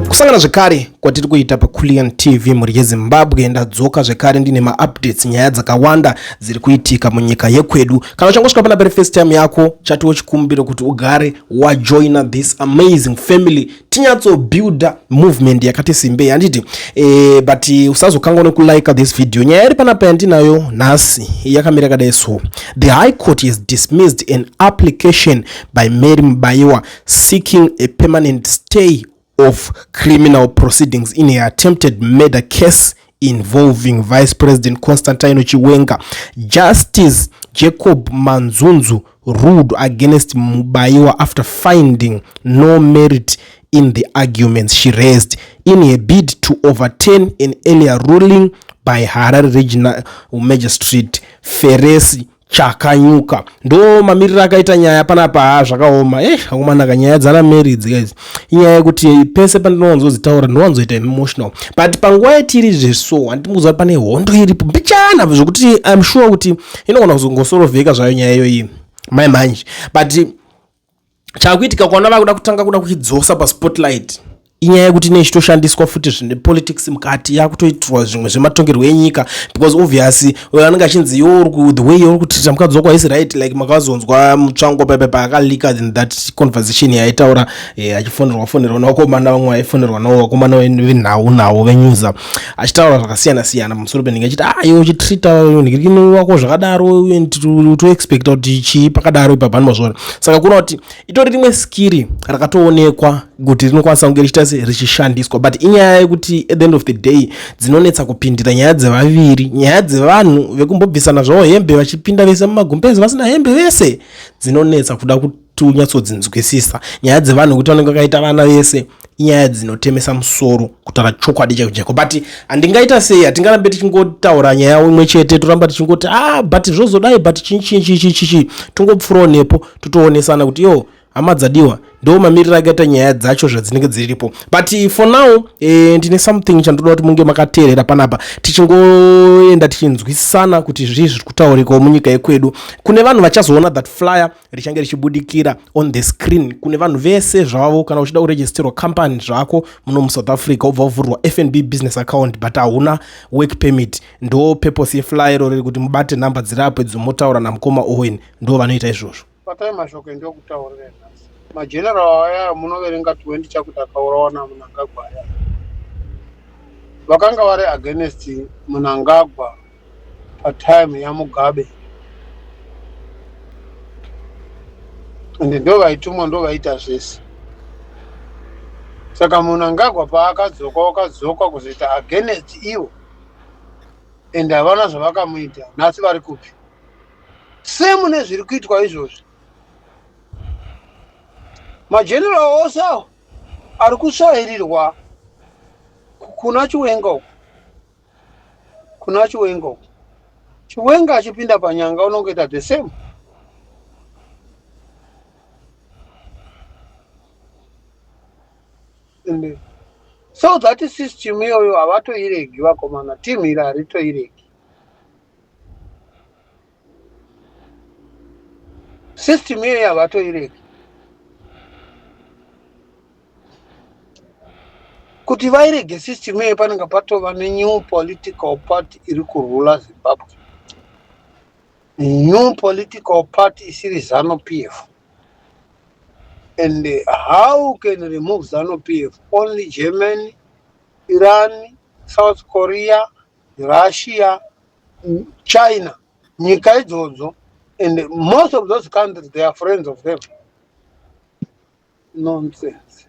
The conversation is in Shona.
kusangana zvekare kwatiri kuita paKulian TV mhuri yeZimbabwe. Ndadzoka zvekare ndine maupdates, nyaya dzakawanda dziri kuitika munyika yekwedu. Kana uchangosvika pana pari first time yako, chatiwo chikumbiro kuti ugare wajoina this amazing family, tinyatso builder movement yakati simbei handiti. But usazokanganwa kulike this video. Nyaya iri panapa yandinayo nhasi yakamira kadai so. The High Court has dismissed an application by Mary Mbaiwa seeking a permanent stay of criminal proceedings in an attempted murder case involving Vice President Constantino Chiwenga. Justice Jacob Manzunzu ruled against Mbaiwa after finding no merit in the arguments she raised in a bid to overturn an earlier ruling by Harare Regional Magistrate Feresi Chakanyuka. Ndo mamirira akaita nyaya panapa zvakaoma. Akumanaka nyaya dzana marriage guys. Inyaya yekuti pese pandinonzozitaura ndinowanzoita emotional. But panguva yatiri zveso handimuzwa pane hondo iripo mbichana zvokuti I'm sure kuti inogona kuzongosorovheka zvayo nyaya iyoyi mai manje. But chakuitika kwana vakuda kutanga kuda kuidzosa paspotlight inyaya yekuti nechitoshandiswa futi zvine politics mukati yakutoitirwa zvimwe zvematongerwo enyika, because obviously vanenge achinzi the way you're kutreata mukadzi wako is right, like makazonzwa mutsvango pepa akalika in that conversation yaitaura achifonerwa nawakomana vamwe aifonerwa nawo vakomana venhau venyuza achitaura zvakasiyana siyana pamusoro penenge achiti iwe uchitreata nhirikini wako zvakadaro to-expecta kuti chii pakadaro ipapo mazvona. Saka kuna kuti itori rimwe skiri rakatoonekwa kuti rinokwanisa kunge richishandiswa, but inyaya yekuti at the end of the day dzinonetsa kupindira nyaya dzevaviri, nyaya dzevanhu vekumbobvisana zvavo hembe vachipinda vese mumagumbezi vasina hembe vese dzinonetsa kuda kutunyatsodzvinzwisisa. Nyaya dzevanhu kuti vanenge vakaita vana vese inyaya dzinotemesa musoro kutaura chokwadi chako. But handingaita sei, hatingarambe tichingotaura nyaya imwe chete toramba tichingoti but zvozodai but chichi tongopfurawo nepo totoonesana kuti hama dzadiwa ndo mamirira akaita nyaya dzacho zvadzinenge dziripo. But for now ndine something chandoda kuti munge makateerera panapa tichingoenda tichinzwisisana kuti zvii zviri kutaurikawo munyika yekwedu. Kune vanhu vachazoona that flyer richange richibudikira on the screen. Kune vanhu vese zvavo kana uchida kuregisterwa company zvako muno muSouth Africa ubva uvhurwa FNB business account but hauna work permit, ndo purpose yeflyer rori kuti mubate namba dzirapo dzomotaura namukoma Owen, ndo vanoita izvozvo. Patai mashoko ndio kutaurira nhasi. Mageneral aya munoverenga 20 chakuti akaurawana Mnangagwa aya. Vakanga vari against Mnangagwa patime ya Mugabe. Ende ndo vaitumwa ndo vaita zvese. Saka Mnangagwa paakadzoka kuzoita against iwo. Ende havana zvavakamuita. Nhasi vari kupi? Same nezviri kuitwa izvozvo. Mageneral ose ari kusvairirwa kuna Chiwenga uko. Chiwenga achipinda panyanga unongoita the same. So that system iyoyo havatoiregi vakomana, team iri haritoiregi. System iyoyo havatoiregi. Kuti vairege system iyoyo panenge patova new political party iri kurula Zimbabwe. New political party isiri ZANU-PF. And how can remove ZANU-PF? Only Germany, Iran, South Korea, Russia, China, nyika idzodzo. And most of those countries, they are friends of them. Nonsense.